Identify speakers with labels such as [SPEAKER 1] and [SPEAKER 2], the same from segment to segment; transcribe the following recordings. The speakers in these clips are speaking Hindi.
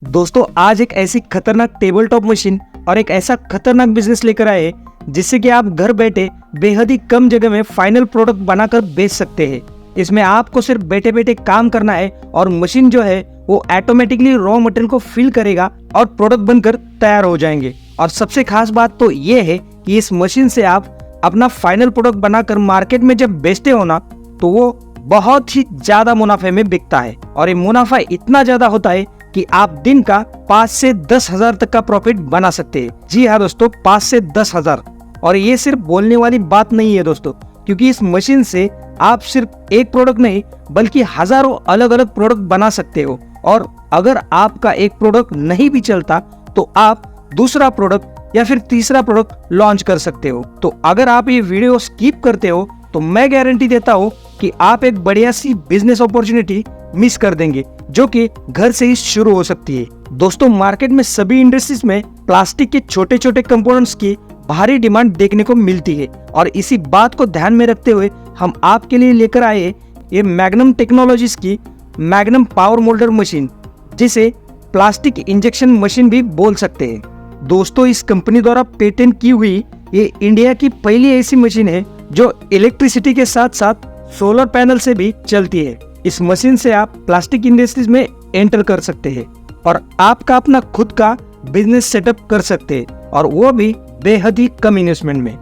[SPEAKER 1] दोस्तों आज एक ऐसी खतरनाक टेबल टॉप मशीन और एक ऐसा खतरनाक बिजनेस लेकर आए जिससे कि आप घर बैठे बेहद ही कम जगह में फाइनल प्रोडक्ट बनाकर बेच सकते हैं। इसमें आपको सिर्फ बैठे बैठे काम करना है और मशीन जो है वो ऑटोमेटिकली रॉ मटेरियल को फिल करेगा और प्रोडक्ट बनकर तैयार हो जाएंगे। और सबसे खास बात तो ये है कि इस मशीन से आप अपना फाइनल प्रोडक्ट बनाकर मार्केट में जब बेचते हो ना तो वो बहुत ही ज्यादा मुनाफे में बिकता है। और ये मुनाफा इतना ज्यादा होता है कि आप दिन का 5 से 10 हजार तक का प्रॉफिट बना सकते हैं। जी हाँ दोस्तों, 5 से 10 हजार। और ये सिर्फ बोलने वाली बात नहीं है दोस्तों, क्योंकि इस मशीन से आप सिर्फ एक प्रोडक्ट नहीं बल्कि हजारों अलग अलग प्रोडक्ट बना सकते हो। और अगर आपका एक प्रोडक्ट नहीं भी चलता तो आप दूसरा प्रोडक्ट या फिर तीसरा प्रोडक्ट लॉन्च कर सकते हो। तो अगर आप ये वीडियो स्किप करते हो तो मैं गारंटी देता हूँ कि आप एक बढ़िया सी बिजनेस अपॉर्चुनिटी मिस कर देंगे, जो कि घर से ही शुरू हो सकती है। दोस्तों मार्केट में सभी इंडस्ट्रीज में प्लास्टिक के छोटे छोटे कंपोनेंट्स की भारी डिमांड देखने को मिलती है। और इसी बात को ध्यान में रखते हुए हम आपके लिए लेकर आए ये मैग्नम टेक्नोलॉजीज की मैग्नम पावर मोल्डर मशीन, जिसे प्लास्टिक इंजेक्शन मशीन भी बोल सकते हैं। दोस्तों इस कंपनी द्वारा पेटेंट की हुई ये इंडिया की पहली ऐसी मशीन है जो इलेक्ट्रिसिटी के साथ साथ सोलर पैनल से भी चलती है। इस मशीन से आप प्लास्टिक इंडस्ट्रीज में एंटर कर सकते हैं और आपका अपना खुद का बिजनेस सेटअप कर सकते हैं, और वो भी बेहद ही कम इन्वेस्टमेंट में।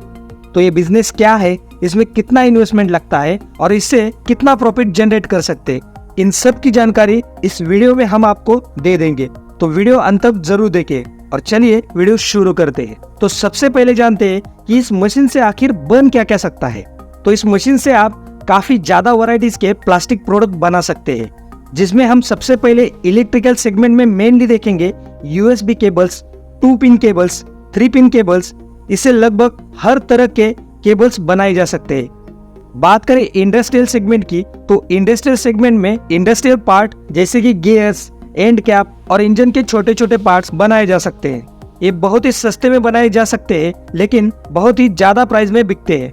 [SPEAKER 1] तो ये बिजनेस क्या है, इसमें कितना इन्वेस्टमेंट लगता है और इससे कितना प्रॉफिट जनरेट कर सकते हैं, इन सब की जानकारी इस वीडियो में हम आपको दे देंगे। तो वीडियो अंत तक जरूर देखें और चलिए वीडियो शुरू करते हैं। तो सबसे पहले जानते हैं कि इस मशीन से आखिर बन क्या क्या सकता है। तो इस मशीन से आप काफी ज्यादा वैरायटीज के प्लास्टिक प्रोडक्ट बना सकते हैं, जिसमें हम सबसे पहले इलेक्ट्रिकल सेगमेंट में मेनली देखेंगे USB cables, 2 pin cables, 3 pin cables. इससे लगभग हर तरह के केबल्स बनाए जा सकते हैं। बात करें इंडस्ट्रियल सेगमेंट की, तो इंडस्ट्रियल सेगमेंट में इंडस्ट्रियल पार्ट जैसे कि गियर्स, एंड कैप और इंजन के छोटे छोटे पार्ट्स बनाए जा सकते हैं। ये बहुत ही सस्ते में बनाए जा सकते हैं लेकिन बहुत ही ज्यादा प्राइस में बिकते हैं।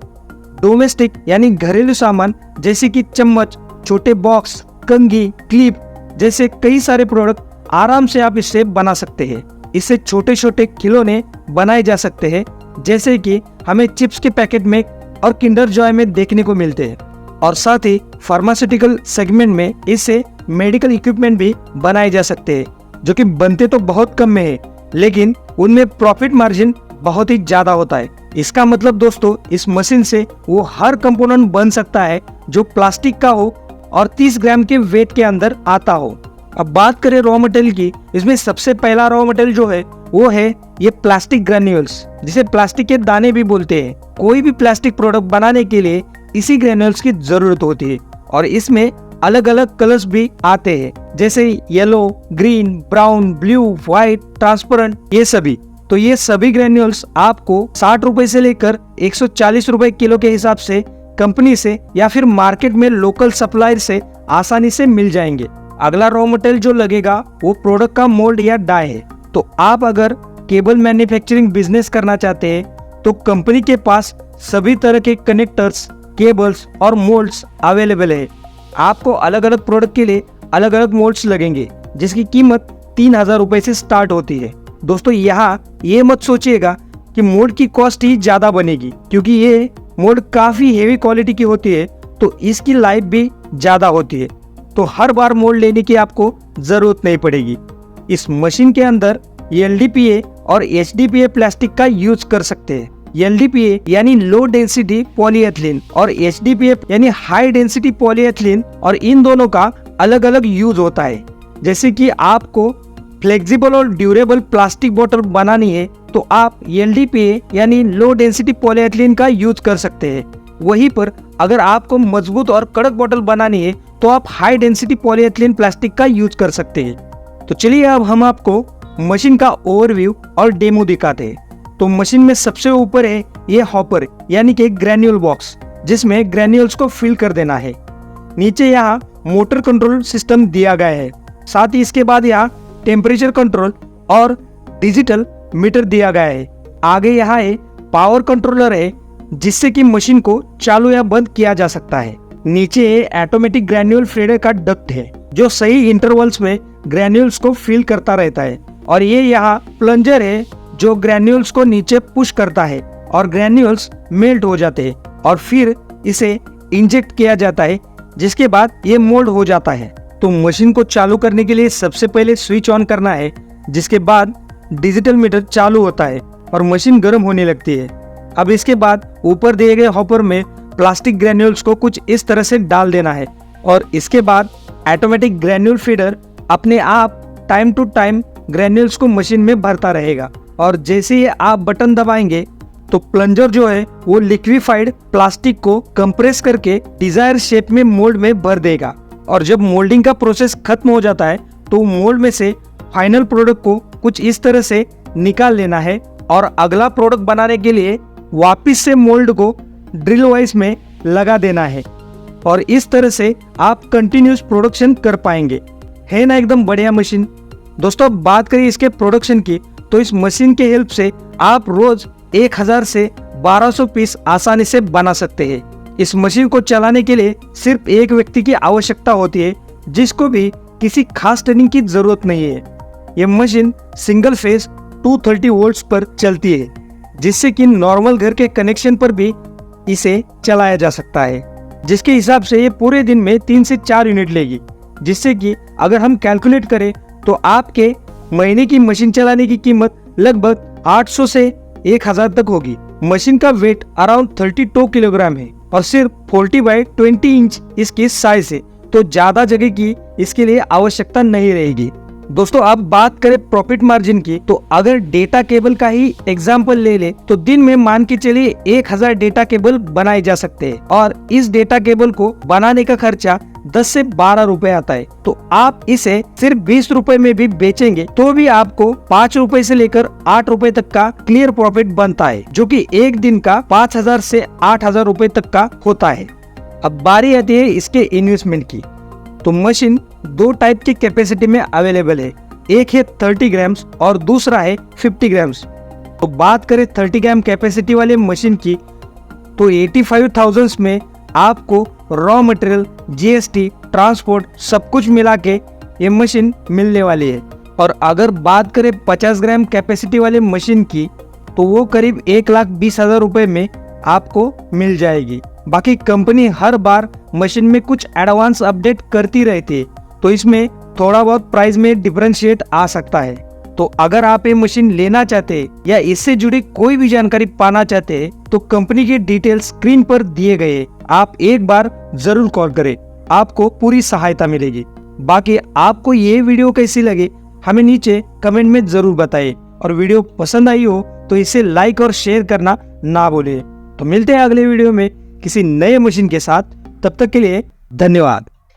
[SPEAKER 1] डोमेस्टिक यानी घरेलू सामान जैसे कि चम्मच, छोटे बॉक्स, कंघी, क्लिप जैसे कई सारे प्रोडक्ट आराम से आप इससे बना सकते हैं। इससे छोटे छोटे खिलौने बनाए जा सकते हैं, जैसे कि हमें चिप्स के पैकेट में और किंडर जॉय में देखने को मिलते हैं। और साथ ही फार्मास्यूटिकल सेगमेंट में इससे मेडिकल इक्विपमेंट भी बनाए जा सकते हैं, जो कि बनते तो बहुत कम में है लेकिन उनमें प्रॉफिट मार्जिन बहुत ही ज्यादा होता है। इसका मतलब दोस्तों इस मशीन से वो हर कंपोनेंट बन सकता है जो प्लास्टिक का हो और 30 ग्राम के वेट के अंदर आता हो। अब बात करें रॉ मटेरियल की, इसमें सबसे पहला रॉ मटेरियल जो है वो है ये प्लास्टिक ग्रैन्यूल्स, जिसे प्लास्टिक के दाने भी बोलते हैं। कोई भी प्लास्टिक प्रोडक्ट बनाने के लिए इसी ग्रैन्यूल्स की जरूरत होती है और इसमें अलग अलग कलर्स भी आते हैं, जैसे yellow, green, brown, blue, white, transparent, ये सभी। तो ये सभी ग्रैन्यूल्स आपको 60 रुपए से लेकर 140 रुपए किलो के हिसाब से कंपनी से या फिर मार्केट में लोकल सप्लायर से आसानी से मिल जाएंगे। अगला रॉ मटेरियल जो लगेगा वो प्रोडक्ट का मोल्ड या डाई है। तो आप अगर केबल मैन्युफैक्चरिंग बिजनेस करना चाहते हैं तो कंपनी के पास सभी तरह के कनेक्टर्स, केबल्स और मोल्ड्स अवेलेबल है। आपको अलग अलग प्रोडक्ट के लिए अलग अलग मोल्ड्स लगेंगे, जिसकी कीमत 3000 रुपए से स्टार्ट होती है। दोस्तों यहाँ ये मत सोचिएगा कि मोल्ड की कॉस्ट ही ज्यादा बनेगी, क्योंकि ये मोल्ड काफी हेवी क्वालिटी की होती है तो इसकी लाइफ भी ज्यादा होती है। तो हर बार मोल्ड लेने की आपको जरूरत नहीं पड़ेगी। इस मशीन के अंदर LDPA और HDPA प्लास्टिक का यूज कर सकते हैं। LDPA यानी लो डेंसिटी पॉलीएथिलीन और HDPA यानी हाई डेंसिटी पॉलीएथिलीन, और इन दोनों का अलग अलग यूज होता है। जैसे कि आपको फ्लेक्सिबल और ड्यूरेबल प्लास्टिक बोतल बनानी है तो आप LDPA यानी लो डेंसिटी पॉलीएथिलीन का यूज कर सकते हैं। वहीं पर अगर आपको मजबूत और कड़क बोतल बनानी है तो आप हाई डेंसिटी पॉलीएथिलीन प्लास्टिक का यूज कर सकते हैं। तो चलिए अब हम आपको मशीन का ओवरव्यू और डेमो दिखाते हैं। तो मशीन में सबसे ऊपर है ये हॉपर यानी कि ग्रैन्यूल बॉक्स, जिसमें ग्रैन्यूल्स को फिल कर देना है। नीचे यहाँ मोटर कंट्रोल सिस्टम दिया गया है, साथ ही इसके बाद यहाँ टेम्परेचर कंट्रोल और डिजिटल मीटर दिया गया है। आगे यहाँ है पावर कंट्रोलर है, जिससे कि मशीन को चालू या बंद किया जा सकता है। नीचे ऑटोमेटिक ग्रैन्यूल फीडर का डक्ट है, जो सही इंटरवल्स में ग्रैन्यूल्स को फिल करता रहता है और ये यहाँ प्लंजर है जो ग्रैन्यूल्स को नीचे पुश करता है और ग्रैन्यूल्स मेल्ट हो जाते हैं और फिर इसे इंजेक्ट किया जाता है, जिसके बाद ये मोल्ड हो जाता है। तो मशीन को चालू करने के लिए सबसे पहले स्विच ऑन करना है, जिसके बाद डिजिटल मीटर चालू होता है और मशीन गर्म होने लगती है। अब इसके बाद ऊपर दिए गए हॉपर में प्लास्टिक ग्रैन्यूल्स को कुछ इस तरह से डाल देना है और इसके बाद ऑटोमेटिक ग्रैन्यूल फीडर अपने आप टाइम टू टाइम ग्रैन्यूल्स को मशीन में भरता रहेगा और जैसे ही आप बटन दबाएंगे तो प्लंजर जो है वो लिक्विफाइड प्लास्टिक को कंप्रेस करके डिजायर शेप में मोल्ड में भर देगा और जब मोल्डिंग का प्रोसेस खत्म हो जाता है तो मोल्ड में से फाइनल प्रोडक्ट को कुछ इस तरह से निकाल लेना है और अगला प्रोडक्ट बनाने के लिए वापस से मोल्ड को ड्रिल वाइज में लगा देना है और इस तरह से आप कंटिन्यूस प्रोडक्शन कर पाएंगे। है ना एकदम बढ़िया मशीन। दोस्तों अब बात करें इसके प्रोडक्शन की, तो इस मशीन के हेल्प से आप रोज 1000 से 1200 पीस आसानी से बना सकते हैं। इस मशीन को चलाने के लिए सिर्फ एक व्यक्ति की आवश्यकता होती है, जिसको भी किसी खास ट्रेनिंग की जरूरत नहीं है। यह मशीन सिंगल फेज 230 वोल्ट्स पर चलती है, जिससे कि नॉर्मल घर के कनेक्शन पर भी इसे चलाया जा सकता है, जिसके हिसाब से ये पूरे दिन में 3 से 4 यूनिट लेगी, जिससे कि अगर हम कैलकुलेट करें तो आपके महीने की मशीन चलाने की कीमत लगभग 800 से 1000 तक होगी। मशीन का वेट अराउंड 32 किलोग्राम है और सिर्फ 40x20 इंच इसकी साइज है, तो ज्यादा जगह की इसके लिए आवश्यकता नहीं रहेगी। दोस्तों अब बात करें प्रॉफिट मार्जिन की, तो अगर डेटा केबल का ही एग्जांपल ले ले तो दिन में मान के चलिए 1000 डेटा केबल बनाए जा सकते हैं और इस डेटा केबल को बनाने का खर्चा 10 से 12 रुपए आता है। तो आप इसे सिर्फ 20 रुपए में भी बेचेंगे तो भी आपको 5 रुपए से लेकर 8 रुपए तक का क्लियर प्रॉफिट बनता है, जो कि एक दिन का 5000 से 8000 रुपए तक का होता है। अब बारी आती है इसके इन्वेस्टमेंट की। तो मशीन 2 टाइप की कैपेसिटी में अवेलेबल है, एक है 30 ग्राम्स और दूसरा है 50 ग्राम्स। तो बात करें 30 ग्राम कैपेसिटी वाले मशीन की, तो 85,000 में आपको रॉ मटेरियल, जीएसटी, ट्रांसपोर्ट सब कुछ मिला के ये मशीन मिलने वाली है। और अगर बात करें 50 ग्राम कैपेसिटी वाले मशीन की, तो वो करीब 1,20,000 रुपए में आपको मिल जाएगी। बाकी कंपनी हर बार मशीन में कुछ एडवांस अपडेट करती रहती है, तो इसमें थोड़ा बहुत प्राइस में डिफरेंशिएट आ सकता है। तो अगर आप ये मशीन लेना चाहते हैं या इससे जुड़ी कोई भी जानकारी पाना चाहते हैं तो कंपनी के डिटेल्स स्क्रीन पर दिए गए, आप एक बार जरूर कॉल करें, आपको पूरी सहायता मिलेगी। बाकी आपको ये वीडियो कैसी लगी हमें नीचे कमेंट में जरूर बताइए और वीडियो पसंद आई हो तो इसे लाइक और शेयर करना ना भूलिए। तो मिलते हैं अगले वीडियो में किसी नए मशीन के साथ, तब तक के लिए धन्यवाद।